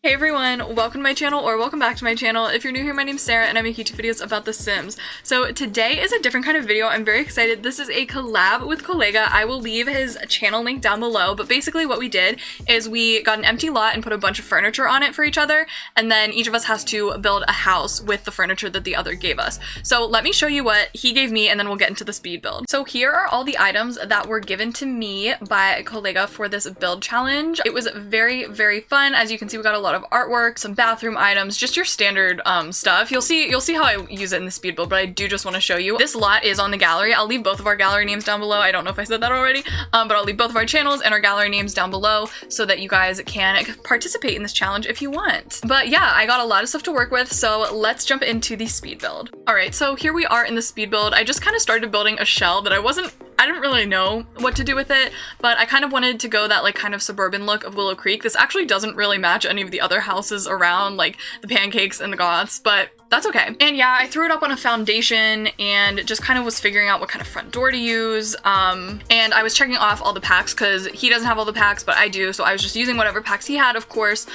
Hey everyone, welcome to my channel, or welcome back to my channel. If you're new here, my name's Sarah and I make YouTube videos about The Sims. So today is a different kind of video. I'm very excited. This is a collab with c0lega. I will leave his channel link down below, but basically what we did is we got an empty lot and put a bunch of furniture on it for each other, and then each of us has to build a house with the furniture that the other gave us. So let me show you what he gave me and then we'll get into the speed build. So here are all the items that were given to me by c0lega for this build challenge. It was very, very fun. As you can see, we got a lot of artwork, some bathroom items, just your standard stuff. You'll see how I use it in the speed build, but I do just want to show you. This lot is on the gallery. I'll leave both of our gallery names down below. I don't know if I said that already, but I'll leave both of our channels and our gallery names down below so that you guys can participate in this challenge if you want. But yeah, I got a lot of stuff to work with, so let's jump into the speed build. All right, so here we are in the speed build. I just kind of started building a shell that I didn't really know what to do with it, but I kind of wanted to go that like kind of suburban look of Willow Creek. This actually doesn't really match any of the other houses around, like the pancakes and the goths, but that's okay. And yeah, I threw it up on a foundation and just kind of was figuring out what kind of front door to use. And I was checking off all the packs because he doesn't have all the packs, but I do. So I was just using whatever packs he had, of course,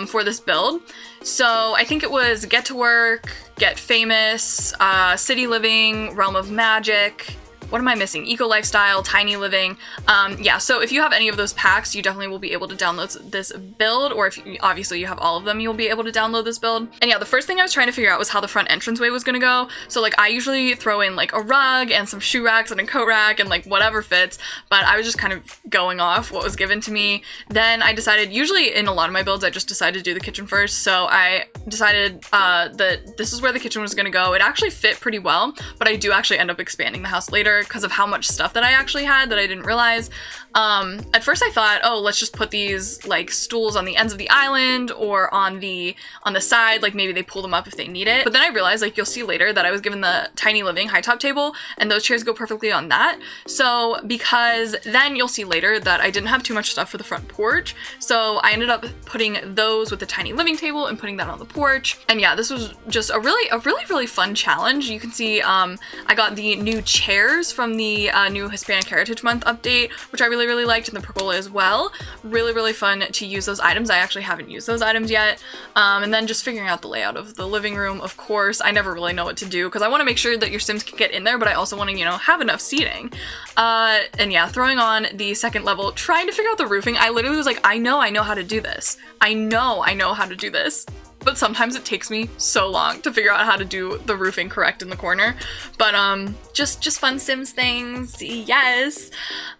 for this build. So I think it was Get to Work, Get Famous, City Living, Realm of Magic. What am I missing? Eco Lifestyle, Tiny Living. Yeah, so if you have any of those packs, you definitely will be able to download this build, or if obviously you have all of them, you'll be able to download this build. And yeah, the first thing I was trying to figure out was how the front entranceway was gonna go. So like I usually throw in like a rug and some shoe racks and a coat rack and like whatever fits, but I was just kind of going off what was given to me. Then I decided, usually in a lot of my builds, I just decided to do the kitchen first. So I decided that this is where the kitchen was gonna go. It actually fit pretty well, but I do actually end up expanding the house later because of how much stuff that I actually had that I didn't realize. At first I thought, oh, let's just put these like stools on the ends of the island or on the side, like maybe they pull them up if they need it. But then I realized, like you'll see later, that I was given the Tiny Living high top table and those chairs go perfectly on that. So because then you'll see later that I didn't have too much stuff for the front porch. So I ended up putting those with the Tiny Living table and putting that on the porch. And yeah, this was just a really fun challenge. You can see I got the new chairs from the new Hispanic Heritage Month update, which I really liked, and the pergola as well. Really fun to use those items. I actually haven't used those items yet. And then just figuring out the layout of the living room, of course. I never really know what to do because I want to make sure that your Sims can get in there, but I also want to, you know, have enough seating. And yeah, throwing on the second level, trying to figure out the roofing. I literally was like, I know how to do this. I know how to do this. But sometimes it takes me so long to figure out how to do the roofing correct in the corner. But just fun Sims things, yes.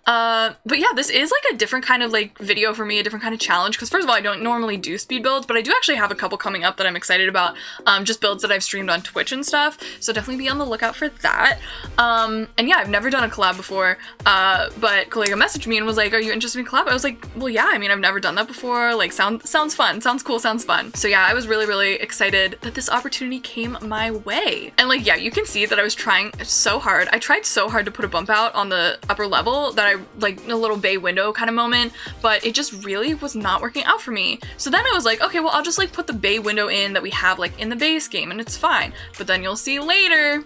But yeah, this is like a different kind of like video for me, a different kind of challenge, because first of all, I don't normally do speed builds, but I do actually have a couple coming up that I'm excited about, just builds that I've streamed on Twitch and stuff, so definitely be on the lookout for that. And yeah, I've never done a collab before, but c0lega messaged me and was like, are you interested in collab? I was like, well yeah, I mean, I've never done that before, like sounds fun, sounds cool, sounds fun. So yeah, I was really excited that this opportunity came my way. And like, yeah, you can see that I was trying so hard. I tried so hard to put a bump out on the upper level that I like a little bay window kind of moment, but it just really was not working out for me. So then I was like, okay, well, I'll just like put the bay window in that we have like in the base game and it's fine. But then you'll see later,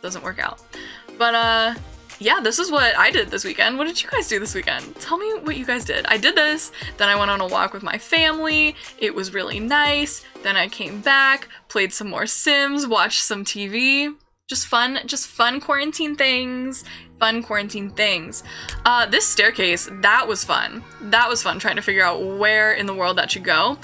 doesn't work out. But yeah, this is what I did this weekend. What did you guys do this weekend? Tell me what you guys did. I did this, then I went on a walk with my family. It was really nice. Then I came back, played some more Sims, watched some TV. Just fun quarantine things. This staircase, that was fun. That was fun trying to figure out where in the world that should go.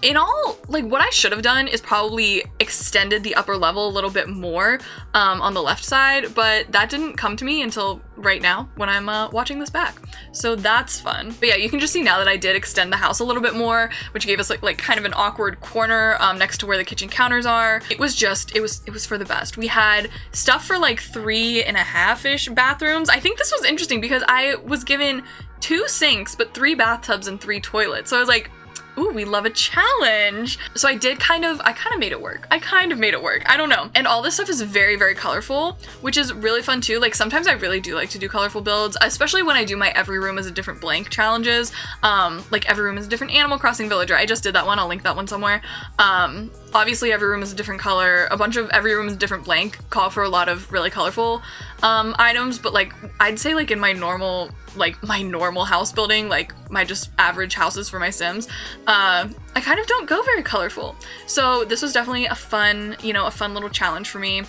In all, like what I should have done is probably extended the upper level a little bit more on the left side, but that didn't come to me until right now when I'm watching this back. So that's fun. But yeah, you can just see now that I did extend the house a little bit more, which gave us like kind of an awkward corner next to where the kitchen counters are. It was for the best. We had stuff for like 3.5-ish bathrooms. I think this was interesting because I was given 2 sinks, but 3 bathtubs and 3 toilets. So I was like, ooh, we love a challenge. So I kind of made it work. I don't know. And all this stuff is very colorful, which is really fun too. Like sometimes I really do like to do colorful builds, especially when I do my every room is a different blank challenges. Like every room is a different Animal Crossing villager. I just did that one. I'll link that one somewhere. Obviously every room is a different color. A bunch of every room is a different blank call for a lot of really colorful items, but like I'd say like in my normal house building, like my just average houses for my Sims, I kind of don't go very colorful. So this was definitely a fun, you know, a fun little challenge for me.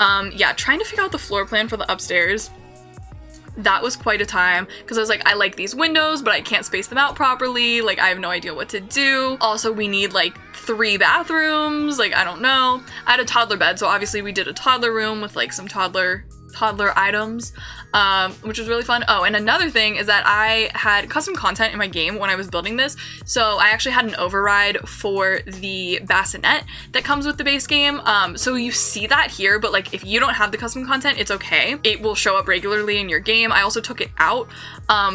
Yeah, trying to figure out the floor plan for the upstairs, that was quite a time, because I was like, I like these windows, but I can't space them out properly. Like, I have no idea what to do. Also, we need like 3 bathrooms. Like, I don't know. I had a toddler bed, so obviously we did a toddler room with like some toddler items, which was really fun. Oh, and another thing is that I had custom content in my game when I was building this, so I actually had an override for the bassinet that comes with the base game. So you see that here, but like if you don't have the custom content, it's okay. It will show up regularly in your game. I also took it out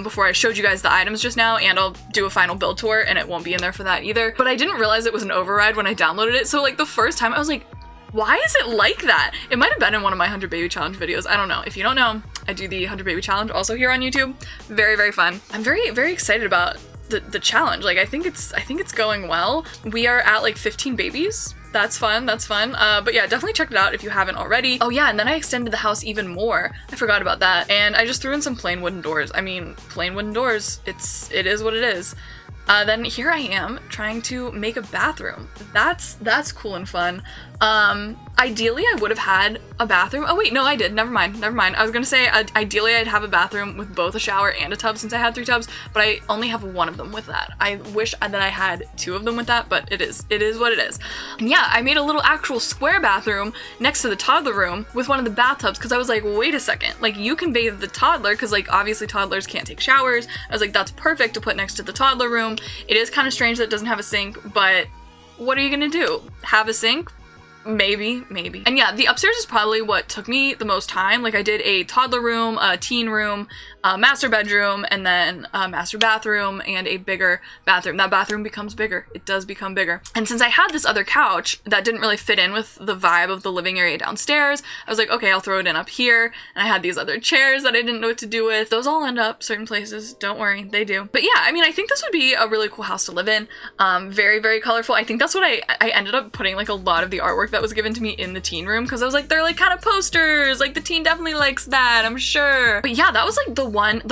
before I showed you guys the items just now, and I'll do a final build tour and it won't be in there for that either. But I didn't realize it was an override when I downloaded it, so like the first time I was like, why is it like that? It might have been in one of my 100 baby challenge videos. I don't know. If you don't know, I do the 100 baby challenge also here on YouTube. Very, very fun. I'm very, very excited about the challenge. Like, I think it's going well. We are at like 15 babies. That's fun. That's fun. But yeah, definitely check it out if you haven't already. Oh yeah, and then I extended the house even more. I forgot about that. And I just threw in some plain wooden doors. I mean, plain wooden doors. It is what it is. Then here I am trying to make a bathroom. That's cool and fun. Ideally I would have had a bathroom. Oh wait, no, I did. Never mind. I was gonna say ideally I'd have a bathroom with both a shower and a tub, since I had 3 tubs, but I only have 1 of them with that. I wish that I had 2 of them with that, but it is what it is. And yeah, I made a little actual square bathroom next to the toddler room with one of the bathtubs, because I was like, wait a second, like you can bathe the toddler, because like obviously toddlers can't take showers. I was like, that's perfect to put next to the toddler room. It is kind of strange that it doesn't have a sink, but what are you gonna do? Have a sink? Maybe. And yeah, the upstairs is probably what took me the most time. Like I did a toddler room, a teen room, a master bedroom, and then a master bathroom and a bigger bathroom. That bathroom becomes bigger. It does become bigger. And since I had this other couch that didn't really fit in with the vibe of the living area downstairs, I was like, okay, I'll throw it in up here. And I had these other chairs that I didn't know what to do with. Those all end up certain places. Don't worry, they do. But yeah, I mean, I think this would be a really cool house to live in. Very, very colorful. I think that's what I ended up putting like a lot of the artwork that was given to me in the teen room, because I was like, they're like kind of posters, like the teen definitely likes that, I'm sure. But yeah, that was like the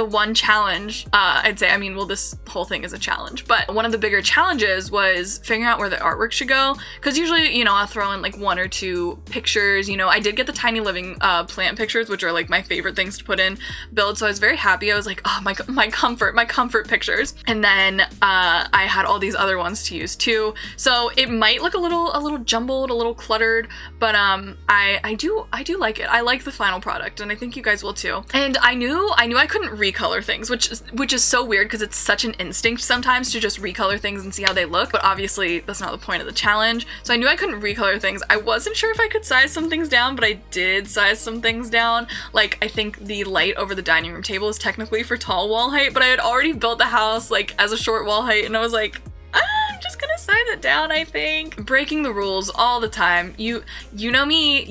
one challenge, I'd say. I mean, well, this whole thing is a challenge, but one of the bigger challenges was figuring out where the artwork should go, because usually, you know, I'll throw in like 1 or 2 pictures. You know, I did get the tiny living plant pictures, which are like my favorite things to put in build, so I was very happy. I was like, oh, my comfort pictures. And then I had all these other ones to use too, so it might look a little jumbled, a little cluttered, but I do like it. I like the final product, and I think you guys will too. And I knew I couldn't recolor things, which is so weird, because it's such an instinct sometimes to just recolor things and see how they look, but obviously that's not the point of the challenge. So I knew I couldn't recolor things. I wasn't sure if I could size some things down, but I did size some things down. Like, I think the light over the dining room table is technically for tall wall height, but I had already built the house like as a short wall height, and I was like, I'm just gonna size it down, I think. Breaking the rules all the time. You know me.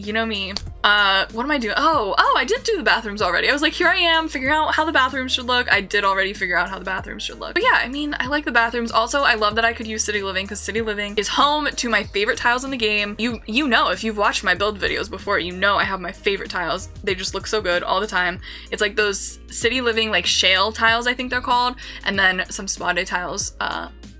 What am I doing? Oh, I did do the bathrooms already. I was like, here I am figuring out how the bathrooms should look. I did already figure out how the bathrooms should look. But yeah, I mean, I like the bathrooms. Also, I love that I could use City Living, because City Living is home to my favorite tiles in the game. You know, if you've watched my build videos before, you know I have my favorite tiles. They just look so good all the time. It's like those City Living like shale tiles, I think they're called, and then some spade tiles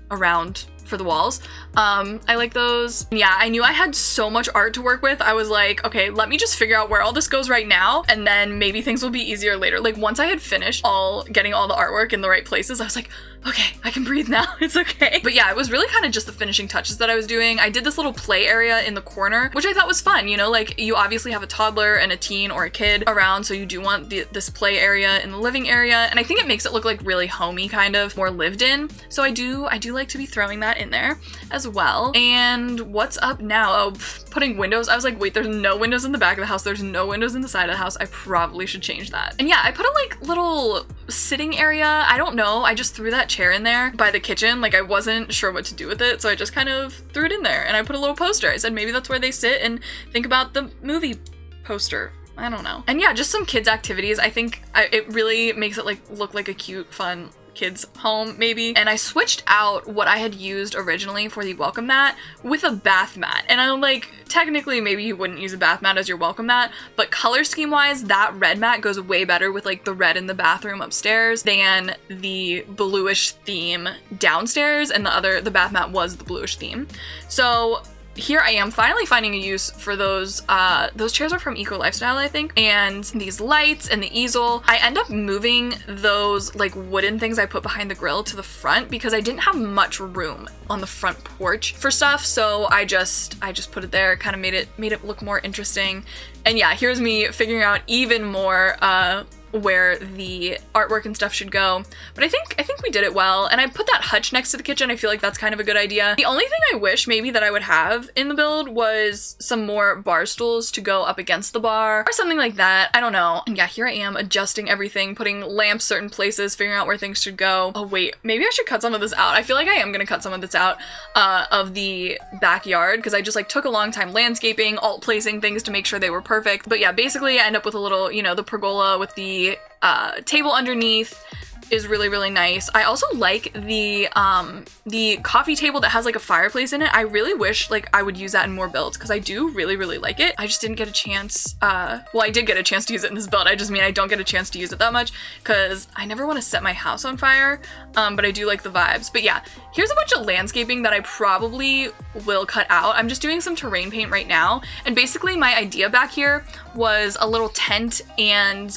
around for the walls. I like those. Yeah, I knew I had so much art to work with. I was like, okay, let me just figure out where all this goes right now, and then maybe things will be easier later. Like, once I had finished getting all the artwork in the right places, I was like, okay, I can breathe now. It's okay. But yeah, it was really kind of just the finishing touches that I was doing. I did this little play area in the corner, which I thought was fun. You know, like, you obviously have a toddler and a teen or a kid around, so you do want this play area in the living area, and I think it makes it look like really homey, kind of more lived in. So I do like to be throwing that in there as well. And what's up now? Oh, putting windows. I was like, wait, there's no windows in the back of the house. There's no windows in the side of the house. I probably should change that. And yeah, I put a like little sitting area. I don't know. I just threw that chair in there by the kitchen. Like, I wasn't sure what to do with it, so I just kind of threw it in there, and I put a little poster. I said maybe that's where they sit and think about the movie poster. I don't know. And yeah, just some kids activities. I think it really makes it like look like a cute, fun kids' home maybe. And I switched out what I had used originally for the welcome mat with a bath mat. And I'm like, technically maybe you wouldn't use a bath mat as your welcome mat, but color scheme wise, that red mat goes way better with like the red in the bathroom upstairs than the bluish theme downstairs, and the bath mat was the bluish theme. So here I am finally finding a use for those chairs are from Eco Lifestyle, I think, and these lights and the easel. I end up moving those like wooden things I put behind the grill to the front because I didn't have much room on the front porch for stuff, so I just put it there, kind of made it look more interesting. And yeah, here's me figuring out even more where the artwork and stuff should go. But I think we did it well. And I put that hutch next to the kitchen. I feel like that's kind of a good idea. The only thing I wish maybe that I would have in the build was some more bar stools to go up against the bar or something like that. I don't know. And yeah, here I am adjusting everything, putting lamps certain places, figuring out where things should go. Oh wait, maybe I should cut some of this out. I feel like I am gonna cut some of this out of the backyard because I just like took a long time landscaping, alt placing things to make sure they were perfect. But yeah, basically I end up with a little, you know, the pergola with the table underneath is really, really nice. I also like the coffee table that has like a fireplace in it. I really wish like I would use that in more builds because I do really, really like it. I just didn't get a chance. Well, I did get a chance to use it in this build. I just mean I don't get a chance to use it that much because I never want to set my house on fire, but I do like the vibes. But yeah, here's a bunch of landscaping that I probably will cut out. I'm just doing some terrain paint right now. And basically my idea back here was a little tent and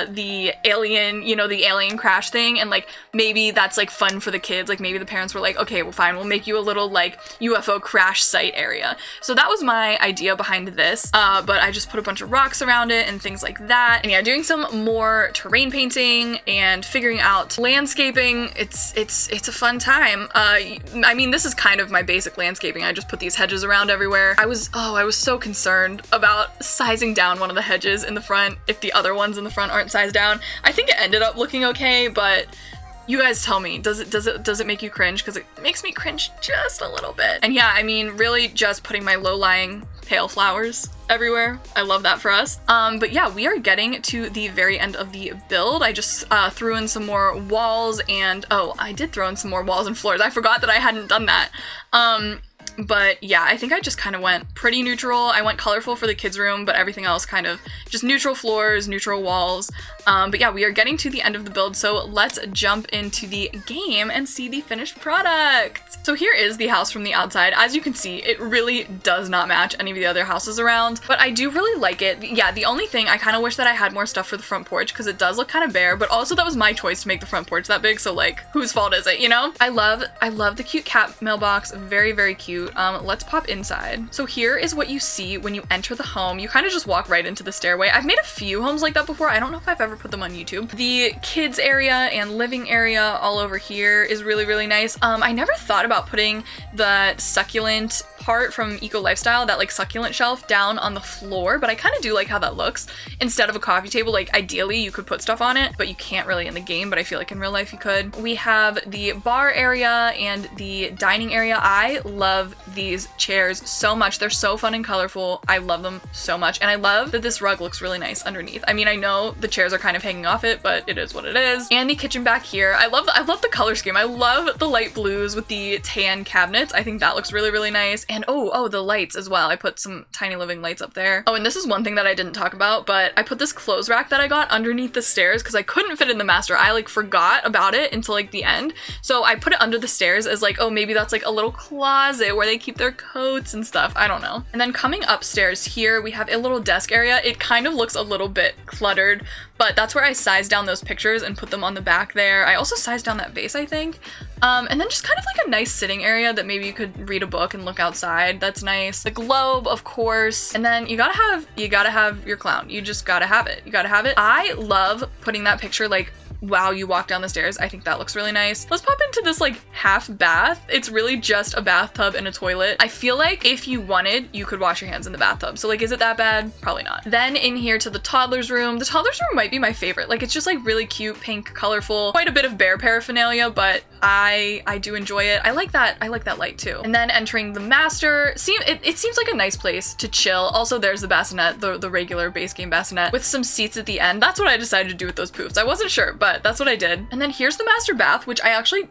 the alien, you know, the alien crash thing. And like, maybe that's like fun for the kids. Like maybe the parents were like, okay, well fine, we'll make you a little like UFO crash site area. So that was my idea behind this. But I just put a bunch of rocks around it and things like that. And yeah, doing some more terrain painting and figuring out landscaping. It's a fun time. I mean, this is kind of my basic landscaping. I just put these hedges around everywhere. I was so concerned about sizing down one of the hedges in the front if the other ones in the front aren't sized down. I think it ended up looking okay, but you guys tell me, does it make you cringe? Because it makes me cringe just a little bit. And yeah, I mean, really just putting my low-lying pale flowers everywhere. I love that for us. But yeah, we are getting to the very end of the build. I just threw in some more walls and, oh, I did throw in some more walls and floors. I forgot that I hadn't done that. But yeah, I think I just kind of went pretty neutral. I went colorful for the kids' room, but everything else kind of just neutral floors, neutral walls. But yeah, we are getting to the end of the build, so let's jump into the game and see the finished product. So here is the house from the outside. As you can see, it really does not match any of the other houses around, but I do really like it. Yeah, the only thing, I kind of wish that I had more stuff for the front porch because it does look kind of bare, but also that was my choice to make the front porch that big, so like, whose fault is it, you know? I love the cute cat mailbox. Very, very cute. Let's pop inside. So here is what you see when you enter the home. You kind of just walk right into the stairway. I've made a few homes like that before. I don't know if I've ever put them on YouTube. The kids area and living area all over here is really, really nice. I never thought about putting the succulent part from Eco Lifestyle, that like succulent shelf, down on the floor, but I kind of do like how that looks instead of a coffee table. Like ideally you could put stuff on it, but you can't really in the game, but I feel like in real life you could. We have the bar area and the dining area. I love these chairs so much. They're so fun and colorful. I love them so much. And I love that this rug looks really nice underneath. I mean, I know the chairs are kind of hanging off it, but it is what it is. And the kitchen back here. I love the color scheme. I love the light blues with the tan cabinets. I think that looks really, really nice. And oh, the lights as well. I put some tiny living lights up there. Oh, and this is one thing that I didn't talk about, but I put this clothes rack that I got underneath the stairs because I couldn't fit in the master. I like forgot about it until like the end. So I put it under the stairs as like, oh, maybe that's like a little closet where they keep their coats and stuff. I don't know. And then coming upstairs here, we have a little desk area. It kind of looks a little bit cluttered, but that's where I sized down those pictures and put them on the back there. I also sized down that vase, I think. And then just kind of like a nice sitting area that maybe you could read a book and look outside. That's nice. The globe, of course. And then you gotta have your clown. You just gotta have it. You gotta have it. I love putting that picture like while you walk down the stairs. I think that looks really nice. Let's pop into this like half bath. It's really just a bathtub and a toilet. I feel like if you wanted, you could wash your hands in the bathtub. So like, is it that bad? Probably not. Then in here to the toddler's room. The toddler's room might be my favorite. Like it's just like really cute, pink, colorful, quite a bit of bear paraphernalia, but I do enjoy it. I like that light too. And then entering the master, it seems like a nice place to chill. Also, there's the bassinet, the regular base game bassinet with some seats at the end. That's what I decided to do with those poofs. I wasn't sure, but but that's what I did. And then here's the master bath, which I actually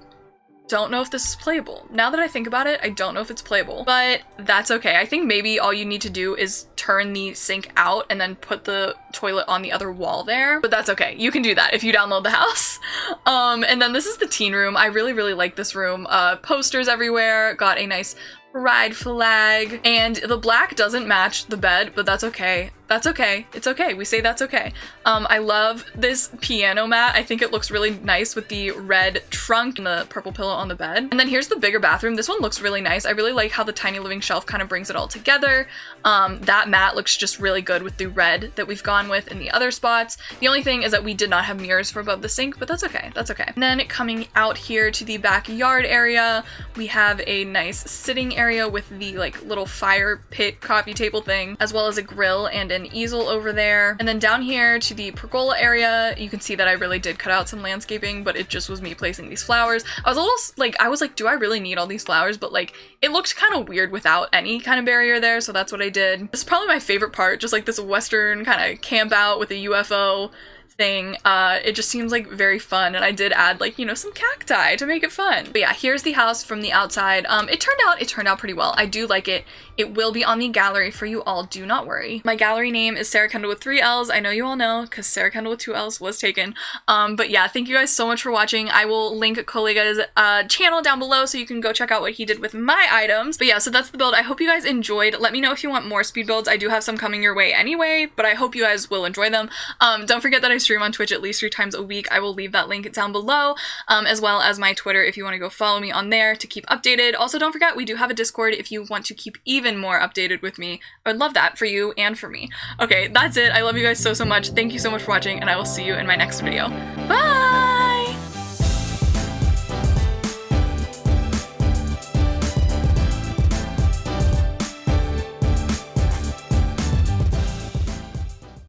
don't know if this is playable. Now that I think about it, I don't know if it's playable, but that's okay. I think maybe all you need to do is turn the sink out and then put the toilet on the other wall there, but that's okay. You can do that if you download the house. And then this is the teen room. I really, really like this room. Posters everywhere, got a nice pride flag, and the black doesn't match the bed, but that's okay. That's okay. It's okay. We say that's okay. I love this piano mat. I think it looks really nice with the red trunk and the purple pillow on the bed. And then here's the bigger bathroom. This one looks really nice. I really like how the tiny living shelf kind of brings it all together. That mat looks just really good with the red that we've gone with in the other spots. The only thing is that we did not have mirrors for above the sink, but that's okay. That's okay. And then coming out here to the backyard area, we have a nice sitting area with the like little fire pit coffee table thing, as well as a grill and an easel over there. And then down here to the pergola area, you can see that I really did cut out some landscaping, but it just was me placing these flowers. I was like, do I really need all these flowers? But like, it looked kind of weird without any kind of barrier there, so that's what I did. This is probably my favorite part, just like this western kind of camp out with a UFO thing. It just seems like very fun, and I did add like, you know, some cacti to make it fun. But yeah, here's the house from the outside. It turned out pretty well. I do like it. It will be on the gallery for you all, do not worry. My gallery name is SarahKendall with 3 L's. I know you all know because SarahKendall with 2 L's was taken. But yeah, thank you guys so much for watching. I will link c0lega's channel down below so you can go check out what he did with my items. But yeah, so that's the build. I hope you guys enjoyed. Let me know if you want more speed builds. I do have some coming your way anyway, but I hope you guys will enjoy them. Don't forget that I stream on Twitch at least 3 times a week. I will leave that link down below, as well as my Twitter if you want to go follow me on there to keep updated. Also, don't forget we do have a Discord if you want to keep even more updated with me. I would love that for you and for me. Okay, that's it. I love you guys so much. Thank you so much for watching, and I will see you in my next video. Bye!